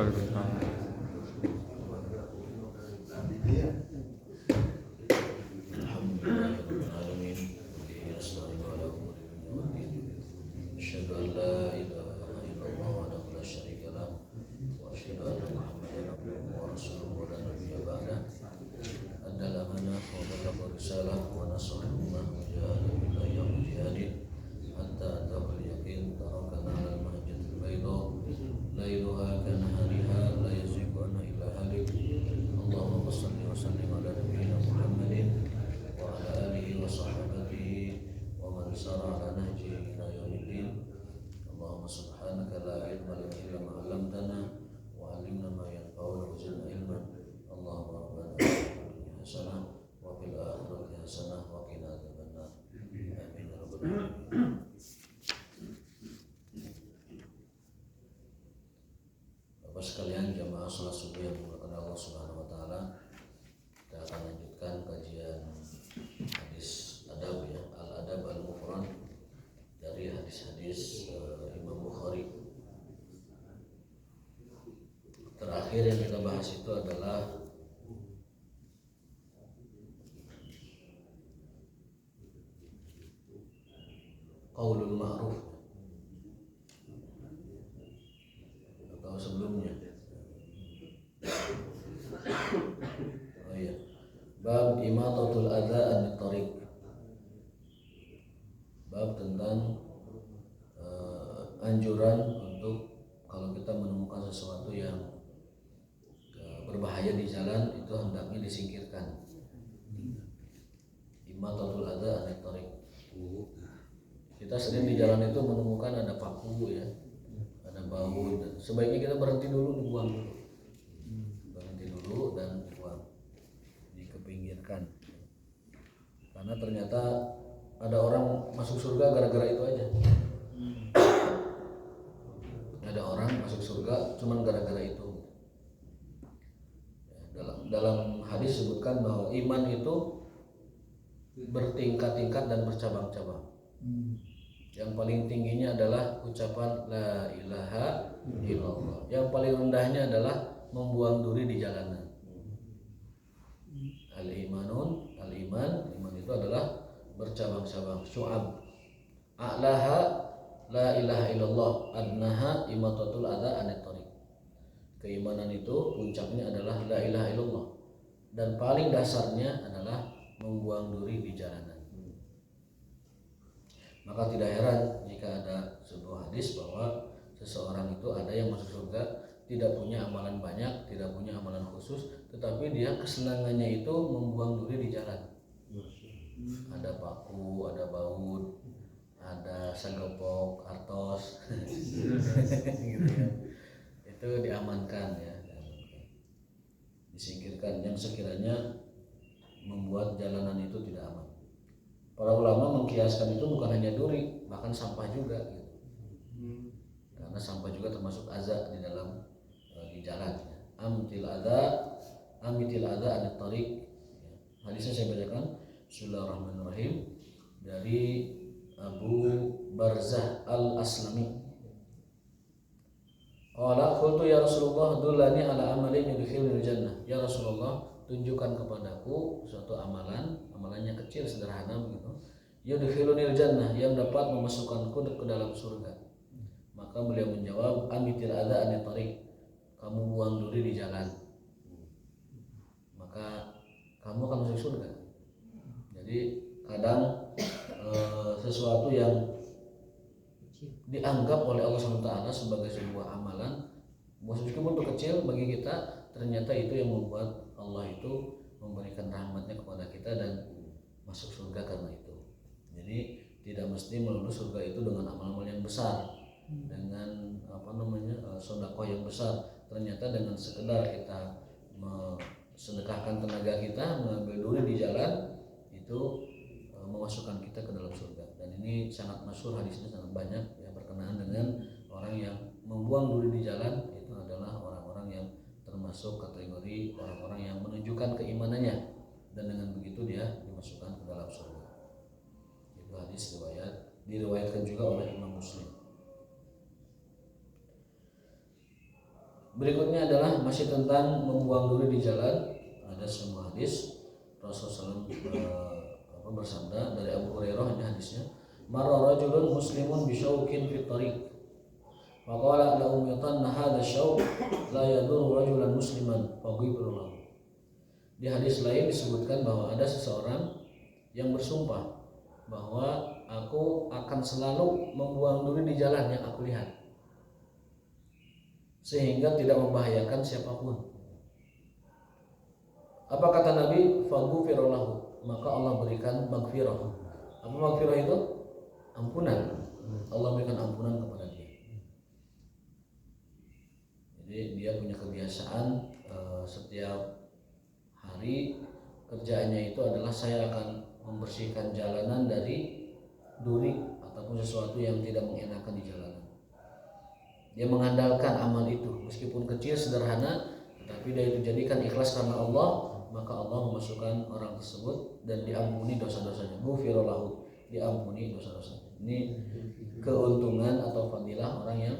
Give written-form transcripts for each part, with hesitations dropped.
Waalaikumsalam. Bapak sekalian jamaah salat subuh yang dimuliakan Allah Subhanahu wa taala, kita akan lanjutkan kajian hadis adab ya, al-adab al-mufrad dari hadis-hadis Imam Bukhari. Terakhir yang kita bahas itu adalah qaulul ma'ruf atau sebelumnya. Oh iya. Bab imatatul adza anit thariq. Bab tentang anjuran untuk kalau kita menemukan sesuatu yang berbahaya di jalan itu hendaknya disingkirkan. Imatatul adza anit thariq. Kita sering di jalan itu menemukan ada paku ya, ada bau, sebaiknya kita berhenti dulu, dibuang dulu. Berhenti dulu dan buang, dikepinggirkan. Karena ternyata ada orang masuk surga gara-gara itu aja. Ada orang masuk surga cuman gara-gara itu. Dalam hadis disebutkan bahwa iman itu bertingkat-tingkat dan bercabang-cabang. Yang paling tingginya adalah ucapan la ilaha illallah. Yang paling rendahnya adalah membuang duri di jalanan. Iman itu adalah bercabang-cabang, syu'ab. A'laha la ilaha illallah, adnaha imatatul adza anit thariq. Keimanan itu puncaknya adalah la ilaha illallah dan paling dasarnya adalah membuang duri di jalanan. Maka tidak heran jika ada sebuah hadis bahwa seseorang itu ada yang masuk surga tidak punya amalan banyak, tidak punya amalan khusus, tetapi dia kesenangannya itu membuang duri di jalan. Ada paku, ada baut, ada sagopok, artos, gitu ya. Itu diamankan ya, disingkirkan yang sekiranya membuat jalanan itu tidak aman. Para ulama mengkiaskan itu bukan hanya duri, bahkan sampah juga gitu. Karena sampah juga termasuk azab di dalam di jalan. Amitil adza anit thariq. Hadisnya saya bacakan. Bismillahirrahmanirrahim dari Abu Barzah Al-Aslami. Qala qultu ya Rasulullah dullani ala amalin yudkhilunil jannah. Ya Rasulullah, tunjukkan kepadaku suatu amalannya kecil sederhana begitu, yudkhilunil jannah, yang dapat memasukkanku ke dalam surga. Maka beliau menjawab, amitil adza anit thariq, kamu buang duri di jalan, maka kamu akan masuk surga. Jadi kadang sesuatu yang dianggap oleh Allah SWT sebagai sebuah amalan, meskipun itu kecil bagi kita, ternyata itu yang membuat Allah itu memberikan rahmatnya kepada kita dan masuk surga karena itu. Jadi tidak mesti melulu surga itu dengan amal-amal yang besar, dengan sedekah yang besar. Ternyata dengan sekedar kita sedekahkan tenaga kita, mengambil duri di jalan, itu memasukkan kita ke dalam surga. Dan ini sangat masyhur, hadisnya sangat banyak ya, berkenaan dengan orang yang membuang duri di jalan. Itu adalah orang-orang yang termasuk kategori orang-orang yang menunjukkan keimanannya, dan dengan begitu dia dimasukkan ke dalam surga. Itu hadis diriwayatkan juga oleh Imam Muslim. Berikutnya adalah masih tentang membuang duri di jalan. Ada sebuah hadis Rasulullah SAW bersabda dari Abu Hurairah, ini hadisnya, marra rajulun muslimun bi syaukin fi tariq wa qala la umitanna hadha syauk la yadur rajulan musliman faghfir lahu. Di hadis lain disebutkan bahwa ada seseorang yang bersumpah bahwa aku akan selalu membuang duri di jalan yang aku lihat sehingga tidak membahayakan siapapun. Apa kata Nabi? Faghfir lahu, maka Allah berikan maghfirah. Apa maghfirah itu? Ampunan. Allah berikan ampunan kepada dia. Jadi dia punya kebiasaan setiap hari kerjaannya itu adalah saya akan membersihkan jalanan dari duri ataupun sesuatu yang tidak mengenakan di jalanan. Dia mengandalkan amal itu meskipun kecil sederhana, tetapi dia itu jadikan ikhlas karena Allah, maka Allah memasukkan orang tersebut dan diampuni dosa-dosanya. Ghufira lahu, diampuni dosa-dosanya. Ini keuntungan atau fadilah orang yang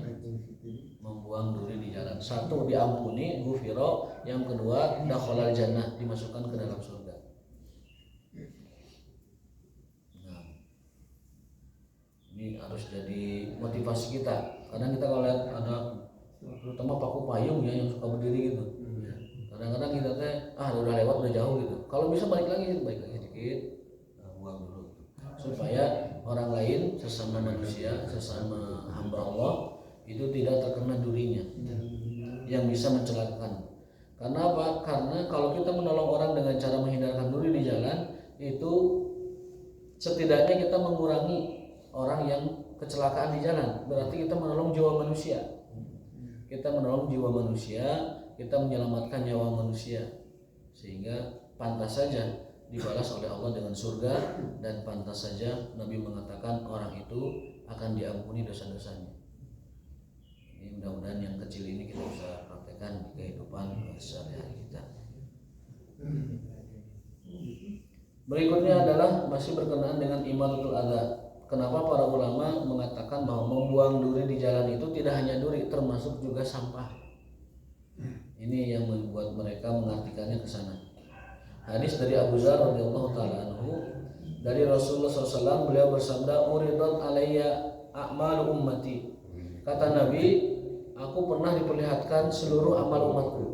membuang duri di jalan. Satu, diampuni, ghufira. Yang kedua, dakhalal jannah, dimasukkan ke dalam surga. Nah, ini harus jadi motivasi kita. Kadang kita kalau lihat ada terutama paku payung ya yang suka berdiri gitu. Kadang-kadang kita udah lewat, udah jauh gitu. Kalau bisa balik lagi sedikit, buang dulu. Supaya orang lain, sesama manusia, sesama hamba Allah itu tidak terkena durinya yang bisa mencelakakan. Karena apa? Karena kalau kita menolong orang dengan cara menghindarkan duri di jalan, itu setidaknya kita mengurangi orang yang kecelakaan di jalan. Berarti kita menolong jiwa manusia. Kita menolong jiwa manusia, kita menyelamatkan nyawa manusia. Sehingga pantas saja dibalas oleh Allah dengan surga, dan pantas saja Nabi mengatakan orang itu akan diampuni dosa-dosanya. Ini mudah-mudahan yang kecil ini kita bisa praktekkan di kehidupan sehari-hari kita. Berikutnya adalah masih berkenaan dengan imaratul adza. Kenapa para ulama mengatakan bahwa membuang duri di jalan itu tidak hanya duri, termasuk juga sampah. Ini yang membuat mereka mengartikannya ke sana. Hadis dari Abu Dzar radhiyallahu taala anhu, dari Rasulullah SAW, beliau bersabda, uridat alayya a'malu ummati. Kata Nabi, aku pernah diperlihatkan seluruh amal umatku.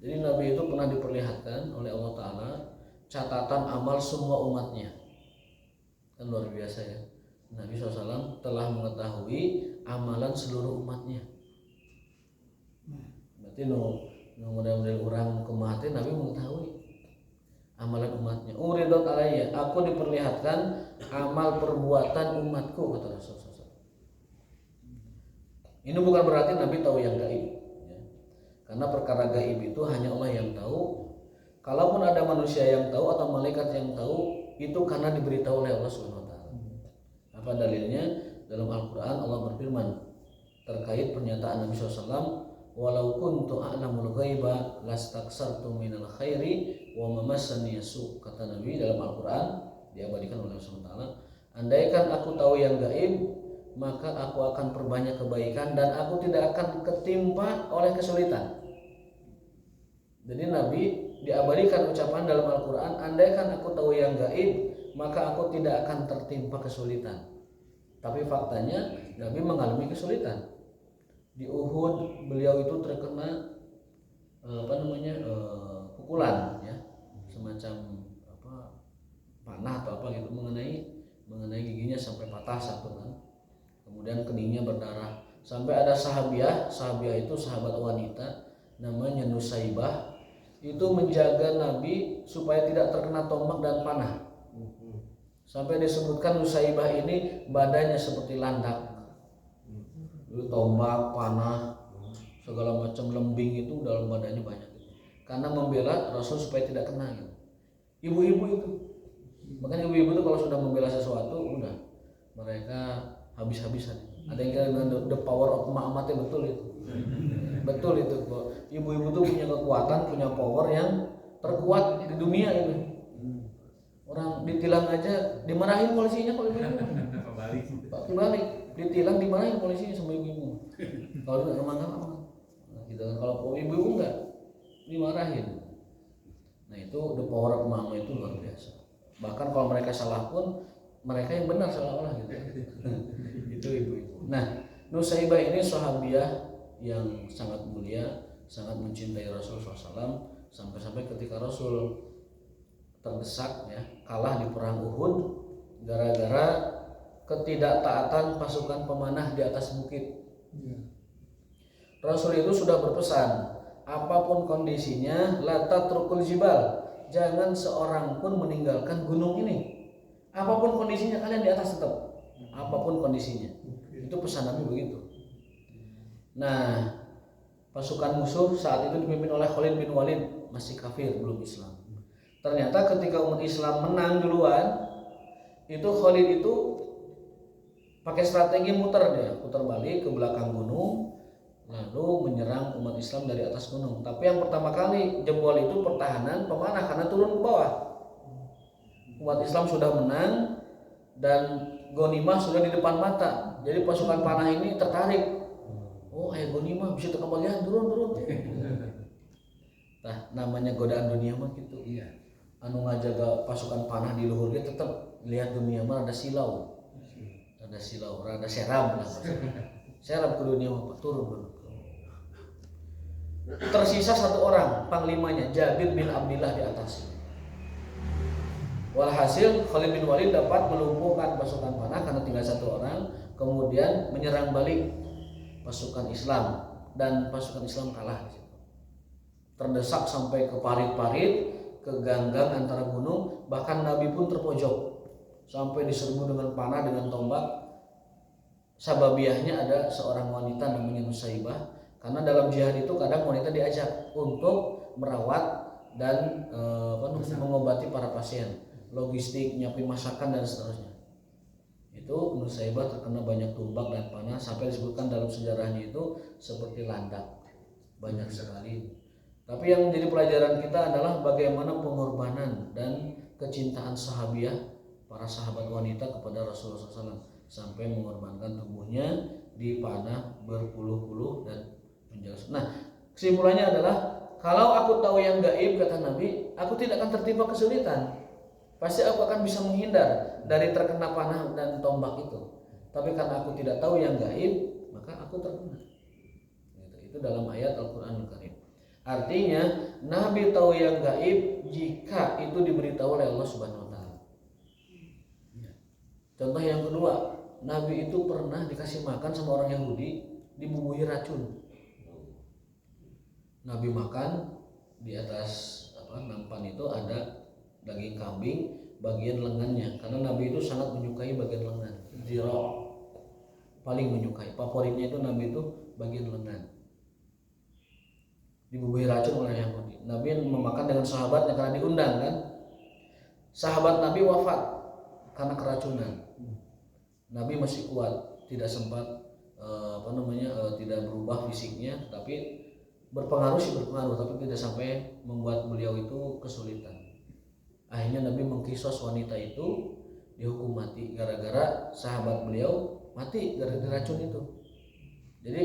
Jadi Nabi itu pernah diperlihatkan oleh Allah Ta'ala catatan amal semua umatnya. Kan luar biasa ya. Nabi SAW telah mengetahui amalan seluruh umatnya. Berarti model-model orang kematian Nabi mengetahui amalan umatnya. Uridat alayya, aku diperlihatkan amal perbuatan umatku, kata Rasulullah SAW. Ini bukan berarti Nabi tahu yang gaib ya. Karena perkara gaib itu hanya Allah yang tahu. Kalaupun ada manusia yang tahu atau malaikat yang tahu, itu karena diberitahu oleh Allah SWT. Apa dalilnya? Dalam Al-Quran Allah berfirman terkait pernyataan Nabi SAW, walau kuntu a'lamul ghaiba lastaksartu minal khairi wa mamassani yasu. Kata Nabi dalam Al-Quran, diabadikan oleh Allah SWT, andaikan aku tahu yang gaib, maka aku akan perbanyak kebaikan dan aku tidak akan ketimpa oleh kesulitan. Jadi Nabi diabadikan ucapan dalam Al-Quran, andaikan aku tahu yang gaib, maka aku tidak akan tertimpa kesulitan. Tapi faktanya Nabi mengalami kesulitan. Di Uhud beliau itu terkena pukulan ya, semacam panah atau apa gitu, mengenai giginya sampai patah satu kan. Kemudian keningnya berdarah. Sampai ada sahabiah itu sahabat wanita namanya Nusaibah, itu menjaga Nabi supaya tidak terkena tombak dan panah. Sampai disebutkan Nusaibah ini badannya seperti landak. Tombak, panah, segala macam lembing itu dalam badannya banyak. Karena membela Rasul supaya tidak kena gitu. Ibu-ibu itu. Makanya ibu-ibu itu kalau sudah membela sesuatu, udah mereka habis-habisan. Ada yang kira dengan the power of emak-emaknya, betul itu. Betul itu. Ibu-ibu itu punya kekuatan, punya power yang terkuat di dunia itu. Orang ditilang aja dimarahin polisinya kalau ibu-ibu. Balik. Ditilang dimarahin polisinya sama ibu-ibu. Kalau enggak kemana-mana. Nah, gitu kan. Kalau ibu-ibu enggak dimarahin. Nah itu the power of mama itu luar biasa. Bahkan kalau mereka salah pun mereka yang benar seolah-olah gitu. Itu ibu-ibu. Nah Nusaibah ini sahabiah yang sangat mulia, sangat mencintai Rasul SAW, sampai-sampai ketika Rasul terdesak ya, kalah di perang Uhud gara-gara ketidaktaatan pasukan pemanah di atas bukit. Rasul itu sudah berpesan, apapun kondisinya, la tatrukul jibal, jangan seorang pun meninggalkan gunung ini. Apapun kondisinya kalian di atas tetap. Apapun kondisinya. Itu pesan Nabi begitu. Nah, pasukan musuh saat itu dipimpin oleh Khalid bin Walid, masih kafir, belum Islam. Ternyata ketika umat Islam menang duluan, itu Khalid itu pakai strategi muter balik ke belakang gunung, lalu menyerang umat Islam dari atas gunung. Tapi yang pertama kali jebol itu pertahanan pemanah karena turun ke bawah. Umat Islam sudah menang dan ghanimah sudah di depan mata. Jadi pasukan panah ini tertarik. Oh, ghanimah bisa terkebagian, turun. Nah, namanya godaan dunia mah gitu. Iya. Anu ngajaga pasukan panah di luhur dia tetap lihat dunia mah ada silau. Ada silau, ada seram lah. Seram ke dunia mah turun. Tersisa satu orang, panglimanya Jabir bin Abdillah di atas. Walhasil Khalid bin Walid dapat melumpuhkan pasukan panah karena tinggal satu orang, kemudian menyerang balik pasukan Islam dan pasukan Islam kalah di situ. Terdesak sampai ke parit-parit, ke ganggang antara gunung, bahkan Nabi pun terpojok sampai diserbu dengan panah dengan tombak. Sababiahnya ada seorang wanita namanya Nusaibah, karena dalam jihad itu kadang wanita diajak untuk merawat dan mengobati para pasien, logistik, nyiapin masakan dan seterusnya. Itu Nusaibah terkena banyak tumbak dan panah sampai disebutkan dalam sejarahnya itu seperti landak, banyak sekali. Tapi yang menjadi pelajaran kita adalah bagaimana pengorbanan dan kecintaan sahabiah para sahabat wanita kepada Rasulullah SAW sampai mengorbankan tubuhnya dipanah berpuluh-puluh dan menjaga. Nah, kesimpulannya adalah kalau aku tahu yang gaib, kata Nabi, aku tidak akan tertimpa kesulitan. Pasti aku akan bisa menghindar dari terkena panah dan tombak itu. Tapi karena aku tidak tahu yang gaib, maka aku terkena. Itu dalam ayat Al-Qur'anul Karim. Artinya Nabi tahu yang gaib jika itu diberitahu oleh Allah Subhanahu wa taala. Contoh yang kedua, Nabi itu pernah dikasih makan sama orang Yahudi, dibubuhi racun. Nabi makan, di atas nampan itu ada daging kambing bagian lengannya, karena Nabi itu sangat menyukai bagian lengan, zira, paling menyukai, favoritnya itu Nabi itu bagian lengan. Dibubuhi racun oleh Yahudi. Nabi memakan dengan sahabatnya karena diundang kan. Sahabat Nabi wafat karena keracunan. Nabi masih kuat, tidak sempat tidak berubah fisiknya, tapi berpengaruh, tapi tidak sampai membuat beliau itu kesulitan. Akhirnya Nabi mengkisos wanita itu dihukum mati gara-gara sahabat beliau mati gara-gara racun itu. Jadi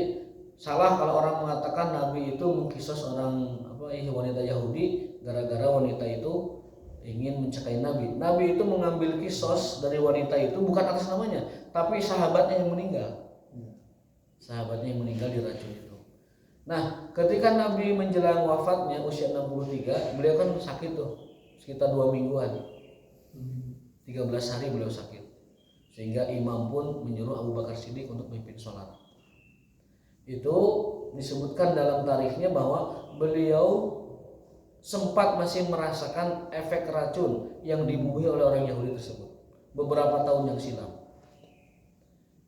salah kalau orang mengatakan Nabi itu mengkisos orang wanita Yahudi gara-gara wanita itu ingin mencekai Nabi. Nabi itu mengambil kisos dari wanita itu bukan atas namanya, tapi sahabatnya yang meninggal. Sahabatnya yang meninggal diracun itu. Nah, ketika Nabi menjelang wafatnya usia 63, beliau kan sakit tuh sekitar 2 mingguan. 13 hari beliau sakit. Sehingga imam pun menyuruh Abu Bakar Siddiq untuk memimpin sholat. Itu disebutkan dalam tarikhnya bahwa beliau sempat masih merasakan efek racun yang dibubuhi oleh orang Yahudi tersebut beberapa tahun yang silam.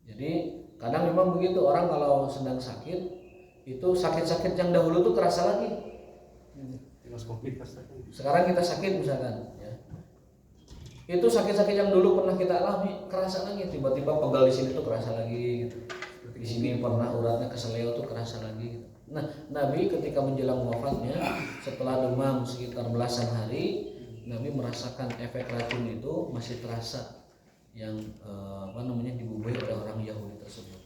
Jadi kadang memang begitu, orang kalau sedang sakit itu sakit-sakit yang dahulu tuh kerasa lagi. Sekarang kita sakit misalkan ya. Itu sakit-sakit yang dulu pernah kita alami kerasa lagi, tiba-tiba pegal di sini tuh kerasa lagi gitu. Di sini pernah uratnya keseleo tuh kerasa lagi gitu. Nah, Nabi ketika menjelang wafatnya setelah demam sekitar belasan hari, Nabi merasakan efek racun itu masih terasa yang dibubuhi oleh orang Yahudi tersebut.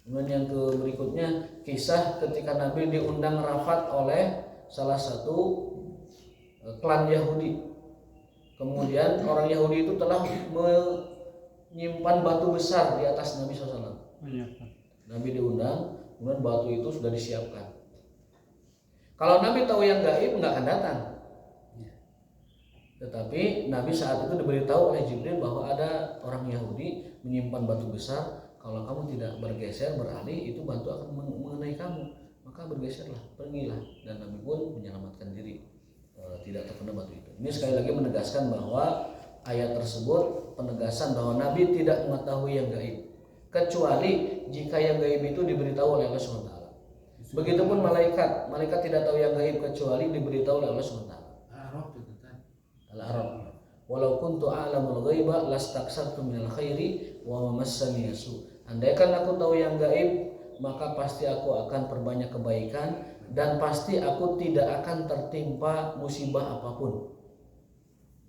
Kemudian yang berikutnya kisah ketika Nabi diundang rafat oleh salah satu klan Yahudi. Kemudian orang Yahudi itu telah menyimpan batu besar di atas Nabi SAW. Nabi diundang, kemudian batu itu sudah disiapkan. Kalau Nabi tahu yang gaib nggak akan datang. Tetapi Nabi saat itu diberitahu oleh Jibril bahwa ada orang Yahudi menyimpan batu besar. Kalau kamu tidak bergeser beralih, itu batu akan mengenai kamu. Maka bergeserlah, pergilah. Dan Nabi pun menyelamatkan diri, tidak terkena batu itu. Ini sekali lagi menegaskan bahwa ayat tersebut penegasan bahwa Nabi tidak mengetahui yang gaib, kecuali jika yang gaib itu diberitahu oleh Allah SWT. Begitupun malaikat tidak tahu yang gaib kecuali diberitahu oleh Allah SWT. Al-Arab. Walau kuntu a'lamul ghaiba lastaksartu minal khairi wa mamassani yasu. Andaikan aku tahu yang gaib, maka pasti aku akan perbanyak kebaikan dan pasti aku tidak akan tertimpa musibah apapun.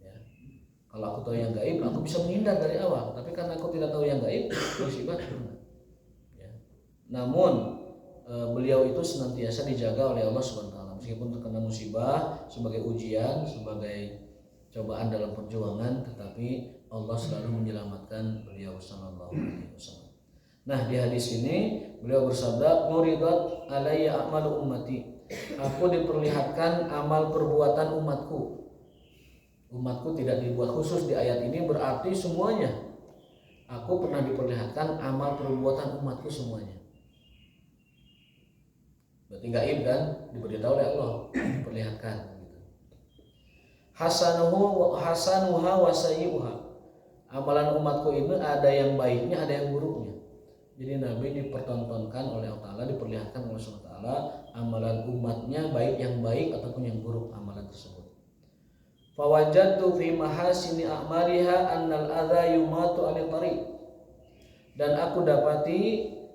Ya. Kalau aku tahu yang gaib, aku bisa menghindar dari awal. Tapi karena aku tidak tahu yang gaib, musibah turun. Ya. Namun beliau itu senantiasa dijaga oleh Allah SWT. Meskipun terkena musibah sebagai ujian, sebagai cobaan dalam perjuangan, tetapi Allah selalu menyelamatkan beliau sallallahu alaihi wasallam. Nah, di hadis ini beliau bersabda, "Muridat alayya a'malu ummati." Aku diperlihatkan amal perbuatan umatku. Umatku tidak dibuat khusus di ayat ini, berarti semuanya. Aku pernah diperlihatkan amal perbuatan umatku semuanya. Berarti gaib kan, diberitahu oleh Allah, diperlihatkan. Hasanuha wa sayyi'uha. Amalan umatku ini ada yang baiknya, ada yang buruknya. Jadi Nabi dipertontonkan oleh Allah Ta'ala, diperlihatkan oleh Allah Ta'ala amalan umatnya, baik yang baik ataupun yang buruk amalan tersebut. Fawajadtu fi mahasini a'maliha annal adza yumatu 'anil tariq. Dan aku dapati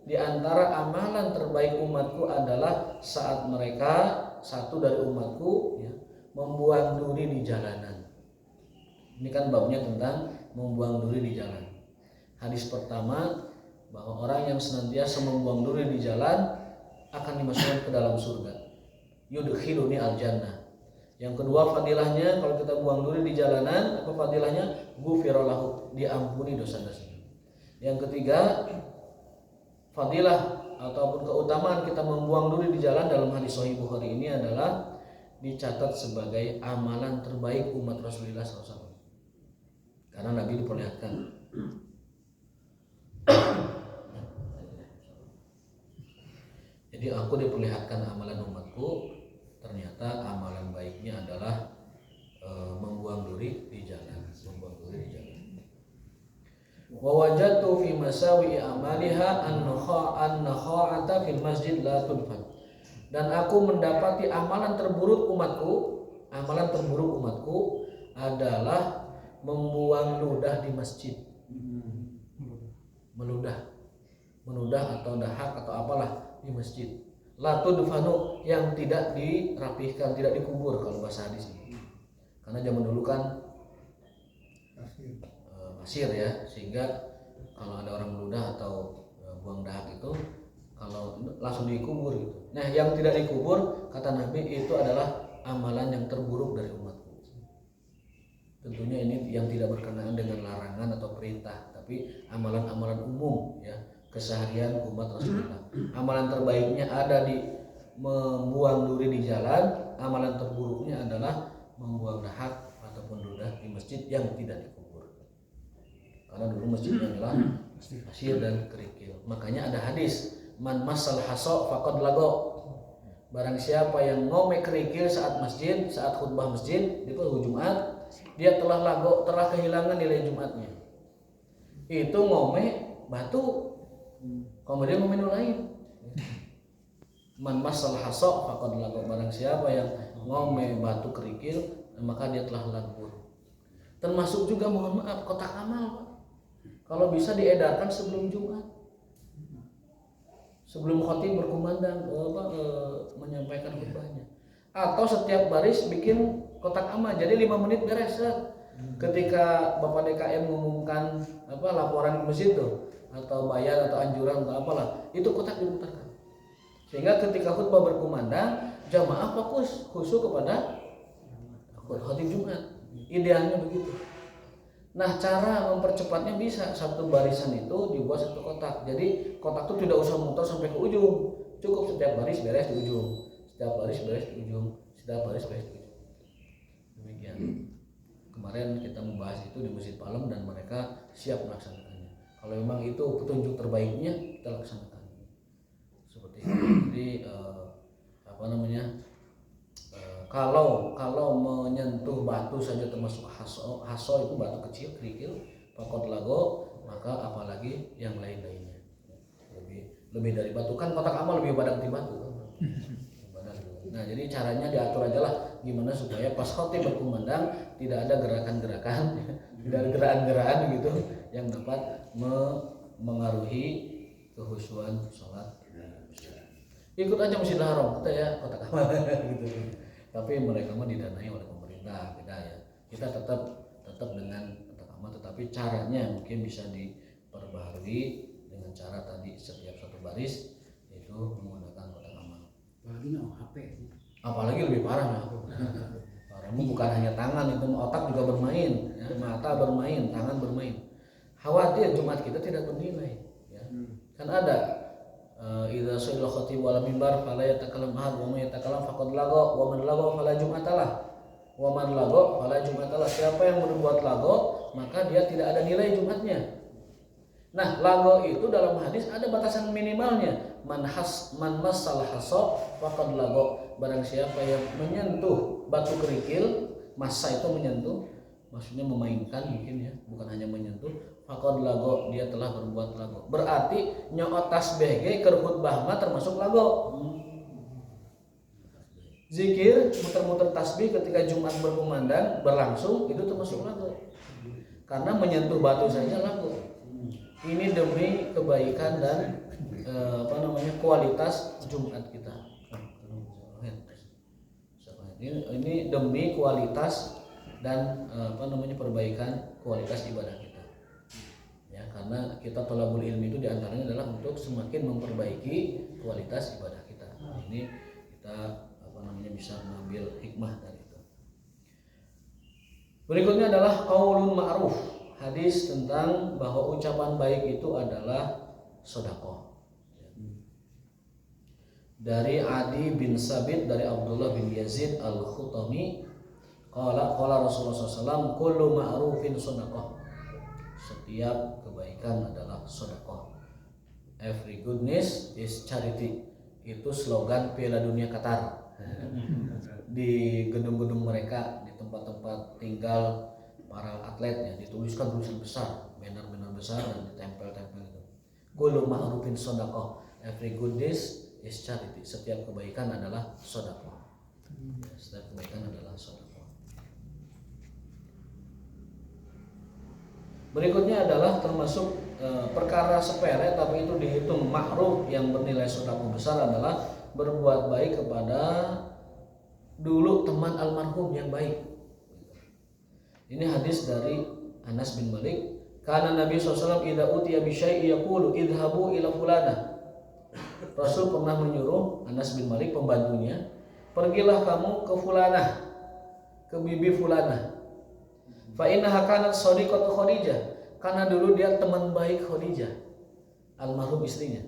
di antara amalan terbaik umatku adalah saat mereka, satu dari umatku ya, membuang duri di jalanan. Ini kan babnya tentang membuang duri di jalan. Hadis pertama bahwa orang yang senantiasa membuang duri di jalan akan dimasukkan ke dalam surga. Yudkhiluni al-jannah. Yang kedua fadilahnya, kalau kita buang duri di jalanan, apa fadilahnya? Ghufira lahu, diampuni dosa-dosanya. Yang ketiga, fadilah ataupun keutamaan kita membuang duri di jalan dalam hadis Sahih Bukhari ini adalah dicatat sebagai amalan terbaik umat Rasulullah SAW. Karena Nabi diperlihatkan. Jadi aku diperlihatkan amalan umatku, ternyata amalan baiknya adalah membuang duri di jalan, Wa wajadtu fi masawi amaliha an-nakha'ata fil masjid la tunfad. Dan aku mendapati amalan terburuk umatku adalah membuang ludah di masjid. Meludah atau dahak atau apalah di masjid. La tudfanu, yang tidak dirapihkan, tidak dikubur kalau bahasa hadis ini. Karena zaman dulu kan pasir ya, sehingga kalau ada orang meludah atau buang dahak itu kalau langsung dikubur gitu. Nah, yang tidak dikubur kata Nabi itu adalah amalan yang terburuk dari umatku. Tentunya ini yang tidak berkenaan dengan larangan atau perintah, tapi amalan-amalan umum ya, keseharian umat Rasulullah. Amalan terbaiknya ada di membuang duri di jalan, amalan terburuknya adalah membuang dahak ataupun ludah di masjid yang tidak dikubur. Karena dulu masjidnya adalah pasir dan kerikil. Makanya ada hadis, man masal haso faqad lago. Barang siapa yang ngome kerikil saat masjid, saat khutbah masjid di hari Jumat, dia telah lago, telah kehilangan nilai Jumatnya. Itu ngome batu, kemudian ngome lain. Man masal haso faqad lago. Barang siapa yang ngome batu kerikil, maka dia telah lagu. Termasuk juga mohon maaf kotak amal, Pak. Kalau bisa diedarkan sebelum Jumat, sebelum khatib berkumandang menyampaikan khutbahnya, atau setiap baris bikin kotak amal, jadi 5 menit beres. Ketika Bapak DKM mengumumkan laporan ke masjid tuh, atau bayan atau anjuran atau apalah, itu kotak diputarkan. Sehingga ketika khutbah berkumandang, jamaah fokus khusyuk kepada khotib Jumat. Idealnya begitu. Nah, cara mempercepatnya bisa satu barisan itu dibuat satu kotak. Jadi kotak itu tidak usah muter sampai ke ujung. Cukup setiap baris beres di ujung. Setiap baris beres di ujung. Setiap baris beres di ujung. Demikian. Kemarin kita membahas itu di Masjid Palem dan mereka siap melaksanakannya. Kalau memang itu petunjuk terbaiknya, kita laksanakan. Seperti itu. Jadi kalau menyentuh batu saja termasuk haso itu batu kecil kerikil pakot lago, maka apalagi yang lain-lainnya lebih dari batu, kan kotak amal lebih padat di batu. Nah, jadi caranya diatur aja lah gimana supaya pas khotib berkumandang tidak ada gerakan-gerakan tidak ada gerakan-gerakan gitu yang dapat mengaruhi kehusuan sholat. Ikut aja Masjidil Haram kita ya kotak amal gitu. Tapi mereka mah didanai oleh pemerintah, beda ya. Kita tetap dengan kotak amal, tetapi caranya mungkin bisa diperbaharui dengan cara tadi setiap satu baris itu menggunakan kotak amal. Apalagi lebih parah ya. Parahnya bukan hanya tangan, itu otak juga bermain, ya. Mata bermain, tangan bermain. Khawatir Jumat kita tidak bernilai, ya. Kan ada idza shalla khatib wal mimbar fala yatakallam ahad wa man yatakallam faqad lago wa man lago fala jum'atalah wa man lago fala jum'atalah. Siapa yang berbuat lago maka dia tidak ada nilai Jumatnya. Nah, lago itu dalam hadis ada batasan minimalnya. Man massal haso faqad lago. Barang siapa yang menyentuh batu kerikil, massa itu menyentuh, maksudnya memainkan mungkin ya, bukan hanya menyentuh, faqad lago, dia telah berbuat lago. Berarti nyaot tasbih ge keur khutbah mah termasuk lago. Zikir muter-muter tasbih ketika Jumat berkumandang berlangsung itu termasuk lago. Karena menyentuh batu saja lago. Ini demi kebaikan dan kualitas Jumat kita. Ini demi kualitas dan perbaikan kualitas ibadah kita. Ya, karena kita thalabul ilmi itu diantaranya adalah untuk semakin memperbaiki kualitas ibadah kita. Ini kita bisa mengambil hikmah dari itu. Berikutnya adalah qaulun ma'ruf. Hadis tentang bahwa ucapan baik itu adalah sedekah. Dari Adi bin Sabit dari Abdullah bin Yazid al-Khutami, qala Rasulullah SAW, kullu ma'rufin sedekah. Setiap kebaikan adalah sedekah. Every goodness is charity. Itu slogan Piala Dunia Qatar. Di gedung-gedung mereka, di tempat-tempat tinggal para atletnya dituliskan tulisan besar, banner-banner besar dan ditempel-tempel itu. Kullu ma'rufin sedekah. Every goodness is charity. Setiap kebaikan adalah sedekah. Setiap kebaikan adalah sedekah. Berikutnya adalah termasuk perkara sepele tapi itu dihitung ma'ruf yang bernilai sedekah besar adalah berbuat baik kepada dulu teman almarhum yang baik. Ini hadis dari Anas bin Malik. Karena Nabi SAW idza utiya bi syai'in yaqulu idhabu ila fulana. Rasul pernah menyuruh Anas bin Malik pembantunya, pergilah kamu ke fulanah, ke bibi fulanah. Fa innaha kanat shadiqatu Khadijah, karena dulu dia teman baik Khadijah, almarhum istrinya.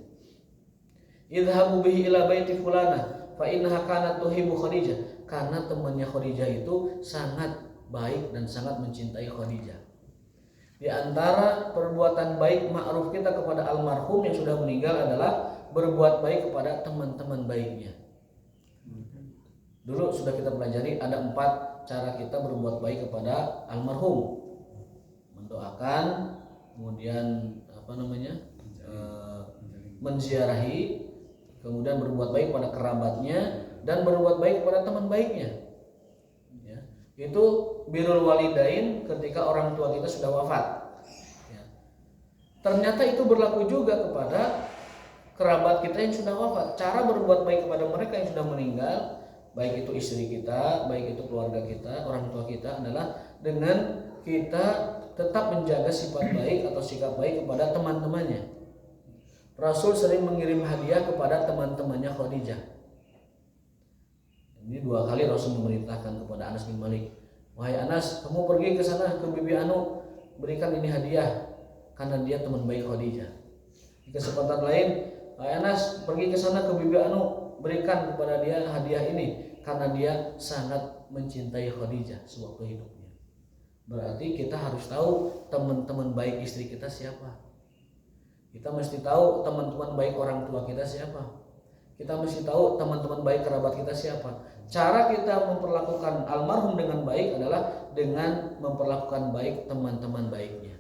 Idhabu bihi ila baiti fulanah, fa innaha kanat tuhibbu Khadijah, karena temannya Khadijah itu sangat baik dan sangat mencintai Khadijah. Di antara perbuatan baik ma'ruf kita kepada almarhum yang sudah meninggal adalah berbuat baik kepada teman-teman baiknya. Dulu sudah kita pelajari ada 4 cara kita berbuat baik kepada almarhum. Mendoakan, kemudian menziarahi, kemudian berbuat baik pada kerabatnya dan berbuat baik kepada teman baiknya. Ya, itu birrul walidain ketika orang tua kita sudah wafat. Ya. Ternyata itu berlaku juga kepada kerabat kita yang sudah wafat. Cara berbuat baik kepada mereka yang sudah meninggal, baik itu istri kita, baik itu keluarga kita, orang tua kita, adalah dengan kita tetap menjaga sifat baik atau sikap baik kepada teman-temannya. Rasul sering mengirim hadiah kepada teman-temannya Khadijah. Ini 2 kali Rasul memerintahkan kepada Anas bin Malik, wahai Anas, kamu pergi ke sana ke Bibi Anu, berikan ini hadiah karena dia teman baik Khadijah. Di kesempatan lain, wahai Anas, pergi ke sana ke Bibi Anu, berikan kepada dia hadiah ini karena dia sangat mencintai Khadijah sewaktu hidupnya. Berarti kita harus tahu teman-teman baik istri kita siapa. Kita mesti tahu teman-teman baik orang tua kita siapa. Kita mesti tahu teman-teman baik kerabat kita siapa. Cara kita memperlakukan almarhum dengan baik adalah dengan memperlakukan baik teman-teman baiknya.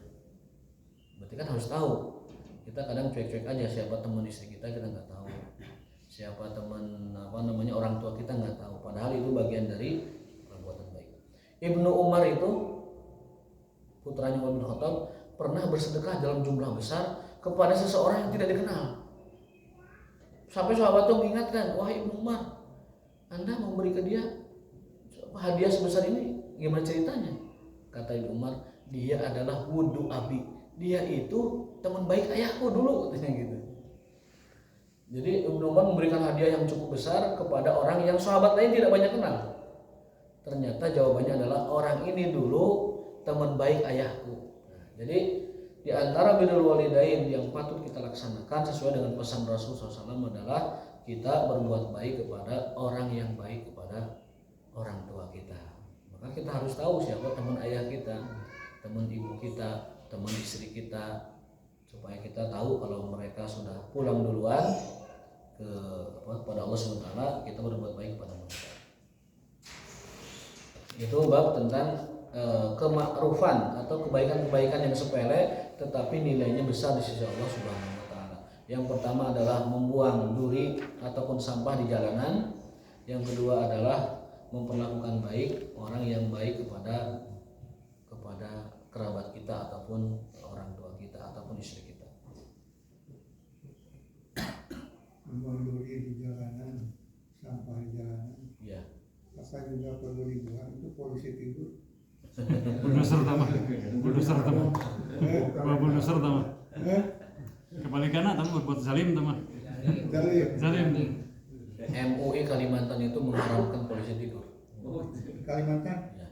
Berarti kan harus tahu. Kita kadang cuek-cuek aja siapa teman istri kita nggak tahu. Siapa teman orang tua kita nggak tahu. Padahal itu bagian dari perbuatan baik. Ibnu Umar itu putranya Umar bin Khattab pernah bersedekah dalam jumlah besar kepada seseorang yang tidak dikenal. Sampai sahabat itu mengingatkan, wahai Ibnu Umar, Anda memberi ke dia hadiah sebesar ini, gimana ceritanya? Kata Ibnu Umar, dia adalah wudu abi, dia itu teman baik ayahku dulu, katanya gitu. Jadi Ibnu Umar memberikan hadiah yang cukup besar kepada orang yang sahabat lain tidak banyak kenal. Ternyata jawabannya adalah orang ini dulu teman baik ayahku. Nah, jadi di antara birrul walidain yang patut kita laksanakan sesuai dengan pesan Rasul SAW adalah kita berbuat baik kepada orang yang baik kepada orang tua kita. Maka kita harus tahu siapa teman ayah kita, teman ibu kita, teman istri kita, supaya kita tahu kalau mereka sudah pulang duluan kepada Allah SWT, kita berbuat baik kepada mereka. Itu bab tentang kemakrufan atau kebaikan-kebaikan yang sepele tetapi nilainya besar di sisi Allah Subhanahu wa taala. Yang pertama adalah membuang duri ataupun sampah di jalanan. Yang kedua adalah memperlakukan baik orang yang baik kepada kerabat kita ataupun orang tua kita ataupun istri kita. Membuang duri di jalanan, sampah di jalanan. Iya. Apa juga perlu dibuang, itu polisi tidur. Bulldozer tama. Kebalikannya tamu berbuat zalim tama. Zalim. MUI Kalimantan itu mengharamkan polisi tidur. Kalimantan? Ya.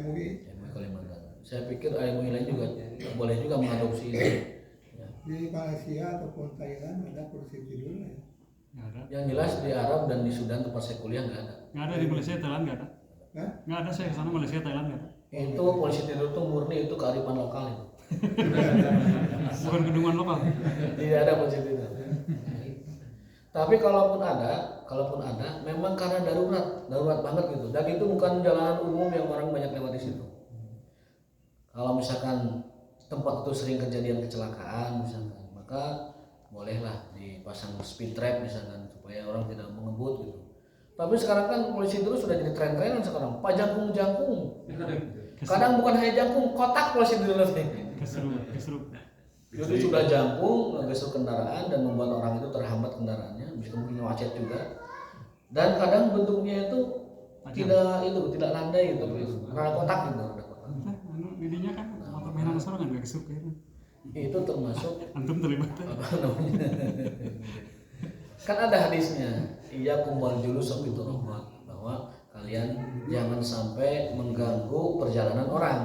MUI Kalimantan. Saya pikir MUI lain juga boleh juga mengadopsi ini. Ya. di Malaysia ataupun Thailand ada polisi tidur ya? Nggak ada. Yang jelas di Arab dan di Sudan tempat saya kuliah nggak ada. Nggak ada di Malaysia, Thailand nggak ada. Hah? Nggak ada, saya kesana Malaysia, Thailand nggak ada. Itu polisi tidur itu murni itu kearifan lokal itu. Bukan kedungan lokal. Tidak ada polisi tidur. Tapi kalaupun ada, memang karena darurat banget gitu. Dan itu bukan jalanan umum yang orang banyak lewat di situ. Kalau misalkan tempat itu sering kejadian kecelakaan misalkan, maka bolehlah dipasang speed trap misalkan supaya orang tidak mengebut gitu. Tapi sekarang kan polisi terus sudah jadi tren-trenan sekarang. Pak jangkung. Kadang bukan hanya jangkung, kotak polisi dulu nih. Keseru. Jadi sudah jangkung, ngegesur kendaraan dan membuat orang itu terhambat kendaraannya, bisa mungkin macet juga. Dan kadang bentuknya itu tidak landai gitu, rada kotak gitu, rada kotak. Jadinya kan motor mainan seorang kan nggak keseru kayaknya. Itu termasuk Antum terlibat. apa namanya? Kan ada hadisnya, iya kumbal julus itu rahmat, bahwa kalian jangan sampai mengganggu perjalanan orang.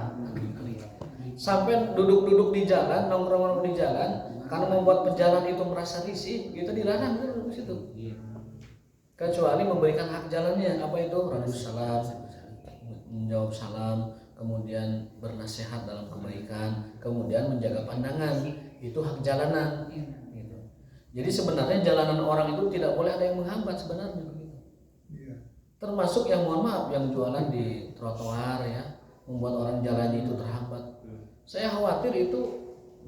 Sampai duduk-duduk di jalan, nongkrong di jalan, karena membuat pejalan itu merasa risih, itu dilarang terus di situ. Kecuali memberikan hak jalannya, apa itu? Radus salam, menjawab salam, kemudian bernasihat dalam kebaikan, kemudian menjaga pandangan, itu hak jalanan. Gitu. Jadi sebenarnya jalanan orang itu tidak boleh ada yang menghambat sebenarnya. Iya. Termasuk yang mohon maaf, yang jualan di trotoar ya, membuat orang jalan itu terhambat. Saya khawatir itu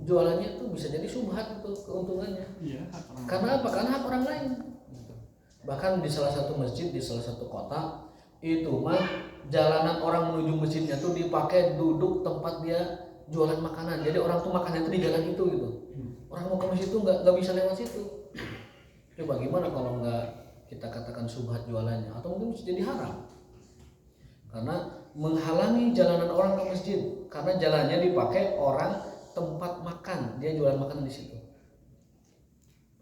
jualannya itu bisa jadi subhat itu keuntungannya. Iya. Karena apa? Karena hak orang lain. Bahkan di salah satu masjid di salah satu kota itu mah jalanan orang menuju masjidnya tuh dipakai duduk tempat dia jualan makanan. Jadi orang tuh makannya itu di jalan itu gitu. Orang mau ke masjid itu nggak bisa lewat situ. Coba gimana kalau nggak kita katakan subhat jualannya atau mungkin bisa jadi haram. Karena menghalangi jalanan orang ke masjid karena jalannya dipakai orang tempat makan, dia jualan makanan di situ.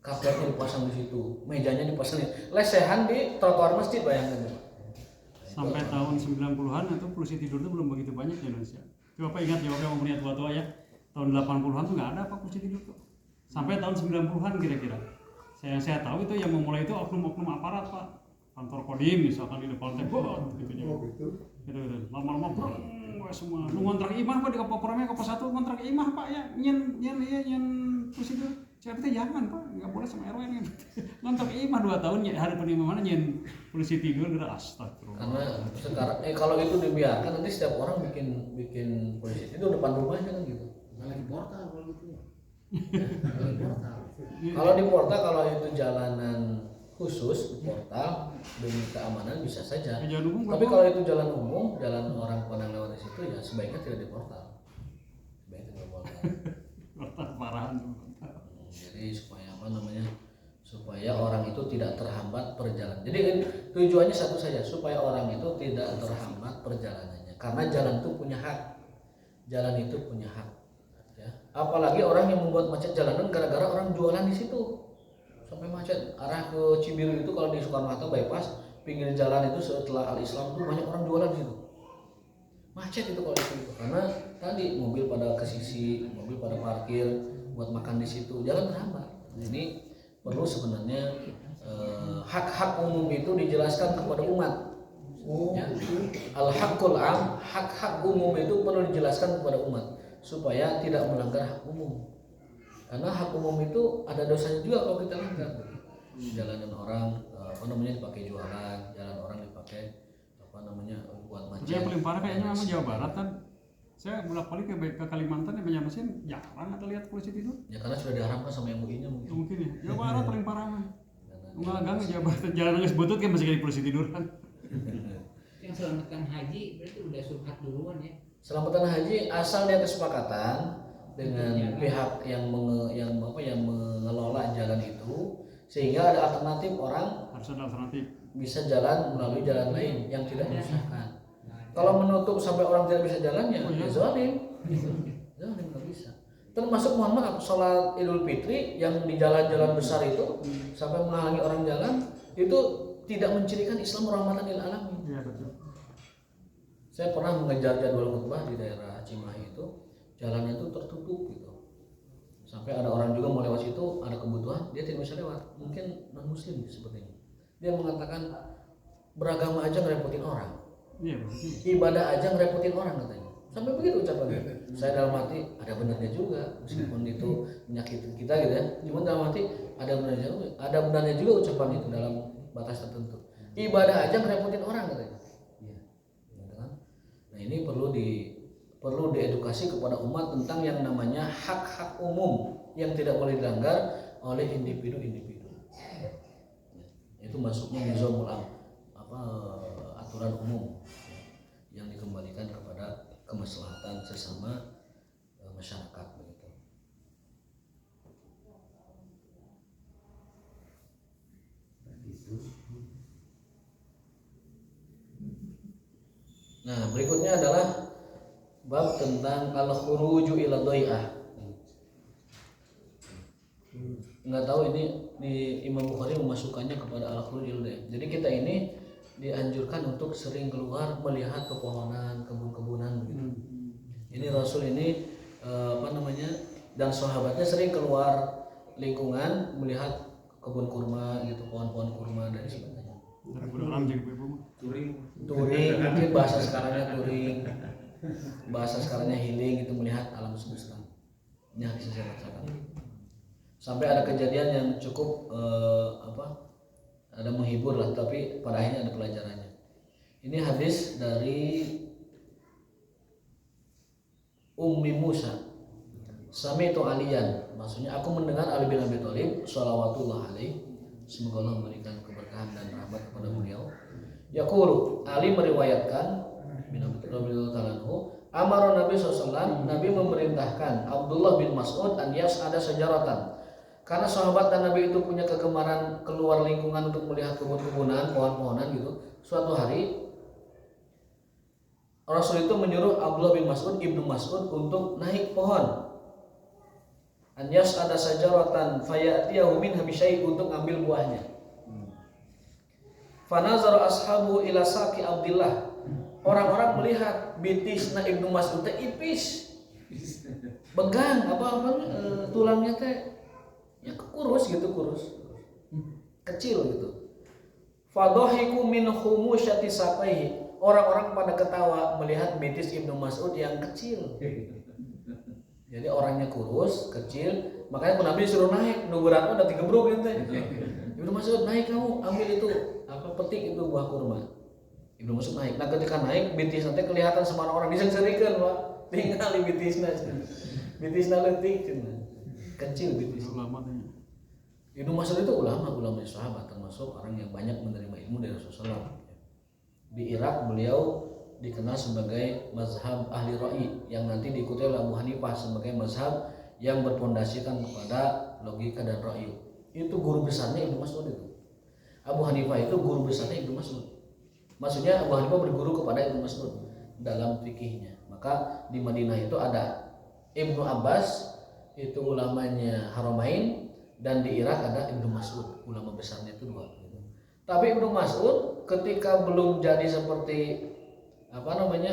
Karpetnya dipasang di situ, mejanya dipasang, lesehan di trotoar masjid, bayangkan. Sampai tahun 90-an itu polisi tidur itu belum begitu banyak di Indonesia. Bapak ingat ya, Bapak mau melihat tua-tua ya, tahun 80-an tuh nggak ada apa polisi tidur tuh. Sampai tahun 90-an kira-kira. Saya tahu itu yang memulai itu oknum-oknum aparat, Pak. Kantor Kodim misalkan di depan tembok gitu. Gitu. Lama-lama semua. Lu ngontrak imah Pak di Kapopornya ke pos 1 ngontrak imah Pak ya. Nyen polisi itu. Saya kata jangan Pak, nggak boleh sama RW nih. Ngontrak imah 2 tahun ya hari penimah mana nyen polisi tidur gitu, astagfirullah. Karena sekarang kalau itu dibiarkan nanti setiap orang bikin polisi itu depan rumahnya kan gitu. Lagi portal kalau gitu ya. Lagi portal. Kalau di portal, kalau itu jalanan khusus di portal demi keamanan bisa saja. Tapi kalau itu jalan umum, jalan orang pandang lewat di situ ya sebaiknya tidak di portal. Sebaiknya tidak di portal. Portal parahan. Jadi supaya apa namanya? Supaya orang itu tidak terhambat perjalanan. Jadi tujuannya satu saja, supaya orang itu tidak terhambat perjalanannya. Karena jalan itu punya hak. Jalan itu punya hak. Ya. Apalagi orang yang membuat macet jalanan gara-gara orang jualan di situ. Sampai macet arah ke Cibiru itu kalau di Soekarno-Hatta bypass pinggir jalan itu setelah Al-Islam itu banyak orang jualan di situ. Macet itu kalau di situ karena tadi mobil pada ke sisi, mobil pada parkir buat makan di situ, jalan terhambat. Ini perlu sebenarnya hak-hak umum itu dijelaskan kepada umat. Ya. Al-haqqul am, hak-hak umum itu perlu dijelaskan kepada umat supaya tidak melanggar hak umum. Karena hak umum itu ada dosanya juga kalau kita langgar. Jalanan orang dipakai jualan, jalan orang dipakai buat macet. Yang paling parah kayaknya memang Jawa Barat kan. Saya bolak-balik ke Kalimantan yang Banjarmasin jarang ada lihat polisi tidur. Ya karena sudah diharamkan sama MUI-nya mungkin. Mungkin ya. Jawa Barat paling parah mah. Enggak Jawa Barat jalan nggak sebutut kan masih kayak polisi tidur kan. Yang selamatkan haji berarti udah surhat duluan ya. Selamatan haji asal dia kesepakatan dengan pihak yang mengelola jalan itu sehingga ada alternatif, orang Harus ada alternatif. bisa jalan melalui jalan lain yang tidak menyusahkan. Kalau menutup sampai orang tidak bisa jalan ya zalim. Zalim nggak bisa. Termasuk mohon maaf sholat Idul Fitri yang di jalan-jalan besar itu sampai menghalangi orang jalan itu tidak mencirikan Islam rahmatan lil alamin. Iya betul. Saya pernah mengejar jadwal khutbah di daerah Cimahi itu, jalannya itu tertutup gitu. Sampai ada orang juga mau lewat situ, ada kebutuhan, dia tidak bisa lewat. Mungkin non muslim sepertinya. Dia mengatakan beragama aja ngerepotin orang. Iya betul. Ibadah aja ngerepotin orang katanya. Sampai begitu ucapannya. Saya dalam hati ada benarnya juga, meskipun itu menyakiti kita gitu ya. Cuma dalam hati ada benarnya juga ucapan itu dalam batas tertentu. Ibadah aja ngerepotin orang katanya. Nah ini perlu diedukasi kepada umat tentang yang namanya hak-hak umum yang tidak boleh dilanggar oleh individu-individu. Itu masuknya nizamul aturan umum yang dikembalikan kepada kemaslahatan sesama masyarakat begitu. Nah, berikutnya adalah bab tentang al-khuruju ila dhai'ah. Enggak tahu ini di Imam Bukhari memasukkannya kepada al-khuruj ila dhai'ah. Jadi kita ini dianjurkan untuk sering keluar melihat pepohonan, kebun-kebunan begitu. Ini Rasul ini dan sahabatnya sering keluar lingkungan melihat kebun kurma gitu, pohon-pohon kurma dan sebagainya. Dari bulan jadi ibu mah. Touring mungkin bahasa sekarangnya touring, bahasa sekarangnya healing itu melihat alam semesta. Ini hadis saya bacakan. Sampai ada kejadian yang cukup ada menghibur lah, tapi pada akhirnya ada pelajarannya. Ini hadis dari Ummi Musa. Sami'tu Aliyan, maksudnya aku mendengar Ali bin Abi Thalib shalawatullah alaihi, semoga Allah memberikan keberkahan dan rahmat kepada beliau. Yaqulu, Ali meriwayatkan bin Abi Thalib amara Nabi SAW, Nabi memerintahkan Abdullah bin Mas'ud an yas'ada sajaratan. Karena sahabat dan Nabi itu punya kegemaran keluar lingkungan untuk melihat kebun-kebunan, pohon-pohonan gitu. Suatu hari Rasul itu menyuruh Abdullah bin Mas'ud, Ibnu Mas'ud untuk naik pohon. An yas'ada sajaratan fayatiyahu minha bisyai, untuk ngambil buahnya. Fanazara ashabu ila saqi Abdillah. Orang-orang melihat bitisna Ibnu Mas'ud teh ipis. Begang tulangnya teh ya kurus gitu, kecil gitu. Fadhahiku min khumusyati saqaihi. Orang-orang pada ketawa melihat betis Ibnu Mas'ud yang kecil. Jadi orangnya kurus, kecil, makanya Nabi suruh naik, nuburan udah digebruk gitu. Ibnu Mas'ud naik, kamu ambil itu, petik itu buah kurma. Ibnu Mas'ud naik. Nah ketika naik, betis nanti kelihatan sama orang disengserikan, Pak. Tinggal di betisna. Betisna leutik cenah. Kecil betis. Ibnu Mas'ud itu ulama sahabat, termasuk orang yang banyak menerima ilmu dari Rasulullah. Di Irak beliau dikenal sebagai mazhab ahli ra'i, yang nanti diikuti oleh Abu Hanifah sebagai mazhab yang berpondasikan kepada logika dan ra'i. Itu guru besarnya Ibnu Mas'ud itu. Abu Hanifah itu guru besarnya Ibnu Mas'ud. Maksudnya Abu Hanifah berguru kepada Ibnu Mas'ud dalam fikihnya. Maka di Madinah itu ada Ibnu Abbas, itu ulamanya Haramain, dan di Irak ada Ibnu Mas'ud, ulama besarnya itu dua. Tapi Ibnu Mas'ud ketika belum jadi seperti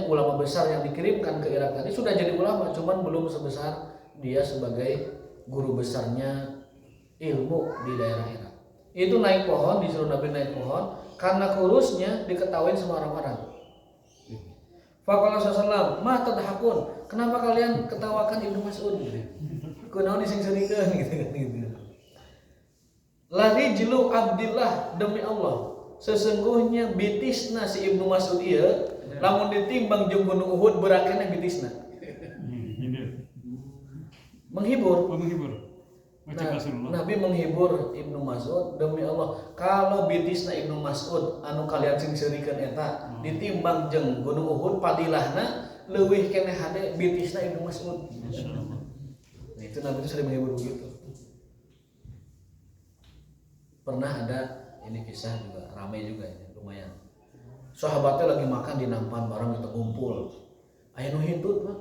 ulama besar yang dikirimkan ke Irak tadi, sudah jadi ulama, cuman belum sebesar dia sebagai guru besarnya ilmu di daerah Irak. Itu naik pohon, disuruh Nabi naik pohon, karena kurusnya diketawain sama orang-orang. Faqala sallallahu ma tadhakun, kenapa kalian ketawakan Ibnu Mas'ud? Kunaon disengseurekeun gitu. Lari jilu Abdillah, demi Allah, sesungguhnya bitisna si Ibnu Mas'ud ieu lamun ditimbang jeung gunung Uhud berakena bitisna. Menghibur. Nabi menghibur Ibnu Mas'ud, demi Allah, kalau bitisna Ibnu Mas'ud anu kalian sengseurekeun eta ditimbang jeung gunung Uhud, padilahna leuwih keneh hade bitisna Ibnu Mas'ud. Masyaallah. Nah, itu Nabi sering menghibur begitu. Pernah ada ini kisah juga ramai juga ini, lumayan. Sahabatnya lagi makan di nampan bareng itu ngumpul. Aya nu hitut, Pak.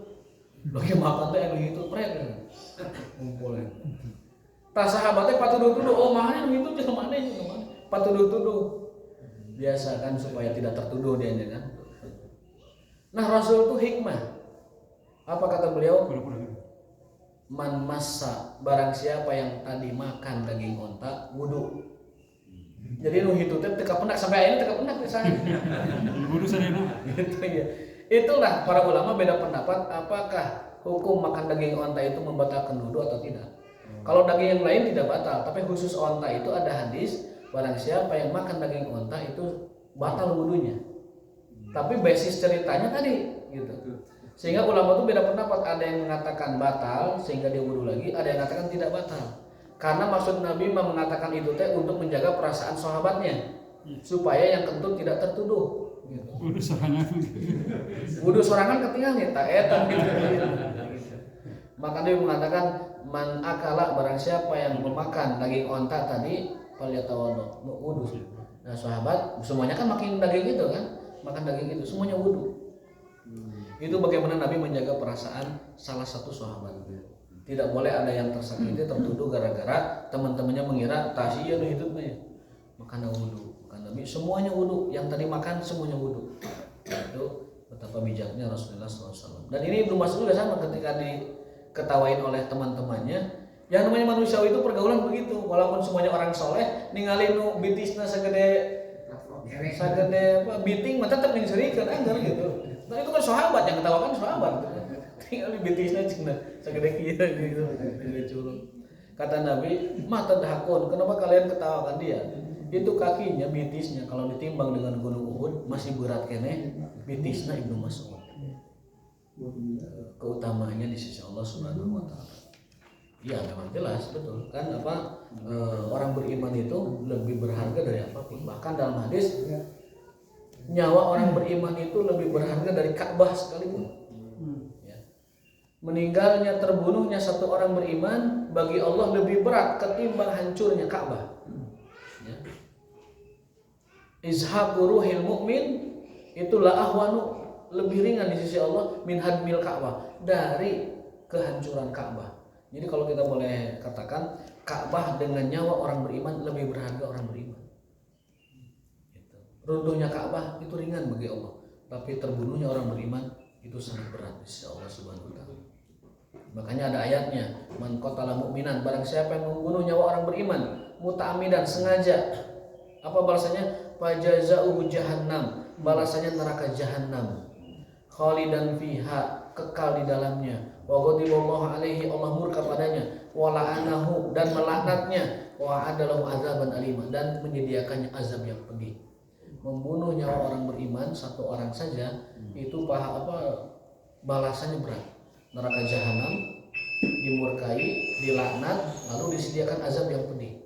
Lagi makan teh anu hitut prek. Ngumpul. Tah sahabatnya patuduh-tuduh, oh mana nu hitut jeung mana jeung mana. Patuduh-tuduh. Biasa kan supaya tidak tertuduh dia kan. Nah, Rasul itu hikmah. Apa kata beliau? Man massa, barang siapa yang tadi makan daging onta wudu. Jadi nu hitu teh teu kapendak sampai ayeuna teu kapendak misalnya. Wudu sadayana. Gitu ya. Itulah para ulama beda pendapat apakah hukum makan daging onta itu membatalkan wudu atau tidak. Kalau daging yang lain tidak batal, tapi khusus onta itu ada hadis barang siapa yang makan daging onta itu batal wudunya. Tapi basis ceritanya tadi gitu. Sehingga ulama itu beda pendapat, ada yang mengatakan batal sehingga dia wudu lagi, ada yang mengatakan tidak batal. Karena maksud Nabi mengatakan itu teh untuk menjaga perasaan sahabatnya supaya yang kentut tidak tertuduh. Gitu. Wudu sorangan ketinggalan nih, tak etan gitu. Maka Nabi mengatakan man akala, barang siapa yang memakan daging onta tadi falyatawaddo, wudu. Nah sahabat semuanya kan makan daging itu kan, makan daging itu semuanya wudu. Itu bagaimana Nabi menjaga perasaan salah satu sahabat. Tidak boleh ada yang tersakiti, tertuduh gara-gara teman-temannya mengira tasiyah nu hitut mah ya. Makan wudu, makan Nabi semuanya wudu, yang tadi makan semuanya wudu. Itu betapa bijaknya Rasulullah SAW. Dan ini Ibnu Mas'ud juga sama, ketika diketawain oleh teman-temannya. Yang namanya manusia itu pergaulan begitu, walaupun semuanya orang soleh, ningali nu bitisna sagede biting mah tetep ningserikeun anggar gitu. Nah itu kan sahabat, yang ketawakan sahabat. Tinggal di betisnya cenah sagede kieu gitu, gede culun. Kata Nabi, "Mah tadhakun, kenapa kalian ketawakan dia? Itu kakinya, betisnya kalau ditimbang dengan gunung Uhud masih berat keneh betisna Ibnu Mas'ud." Keutamaannya di sisi Allah Subhanahu wa taala. Ya memang jelas betul kan orang beriman itu lebih berharga dari apapun. Bahkan dalam hadis nyawa orang beriman itu lebih berharga dari Ka'bah sekalipun. Meninggalnya, terbunuhnya satu orang beriman bagi Allah lebih berat ketimbang hancurnya Ka'bah. Izhabu ruhil mu'min itulah ahwanu lebih ringan di sisi Allah min hadmil Ka'bah, dari kehancuran Ka'bah. Jadi kalau kita boleh katakan Ka'bah dengan nyawa orang beriman lebih berharga orang beriman. Gitu. Runtuhnya Ka'bah itu ringan bagi Allah, tapi terbunuhnya orang beriman itu sangat berat di sisi Allah Subhanahu wa taala. Makanya ada ayatnya, man qatala mu'minan, barang siapa yang membunuh nyawa orang beriman muta'ammidan, sengaja, apa balasannya? Fajaza'uhu jahannam, balasannya neraka jahanam, khalidan fiha, kekal di dalamnya, wa ghadiballahu alaihi, Allah murka padanya, wa la'anahu, dan melaknatnya, wa adalahu azaban alimah, dan menyediakannya azab yang pedih. Membunuh nyawa orang beriman satu orang saja itu balasannya berat, neraka jahanam, dimurkai, dilaknat, lalu disediakan azab yang pedih.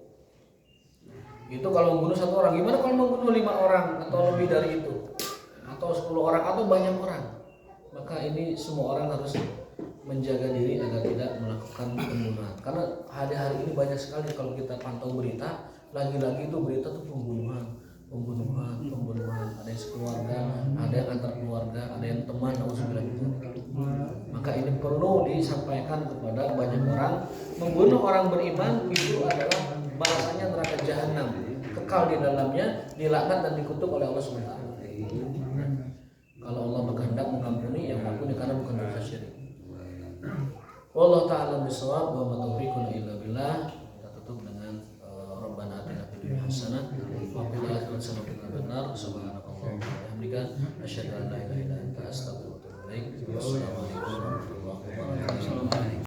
Itu kalau membunuh satu orang. Gimana kalau membunuh 5 orang atau lebih dari itu, atau 10 orang atau banyak orang? Maka ini semua orang harus menjaga diri agar tidak melakukan pembunuhan. Karena hari-hari ini banyak sekali kalau kita pantau berita, lagi-lagi itu berita tuh pembunuhan. Ada yang sekeluarga, ada yang antar keluarga, ada yang teman, maka ini perlu disampaikan kepada banyak orang. Membunuh orang beriman itu adalah balasannya neraka jahanam, kekal di dalamnya, dilaknat dan dikutuk oleh Allah SWT. Kalau Allah berkehendak mengampuni, yang mengampuni karena bukan dosa syirik. Wallahu ta'ala bishawab, wa ma taufiquna illa billah. Kita tutup dengan Rabbana atina fid dunya hasanah wa fil akhirati hasanah wa qina adzabannar. Subhanakallahumma wa bihamdika asyhadu an la ilaha illa anta astaghfiruka wa atubu ilaik. Wassalamualaikum warahmatullahi wabarakatuh.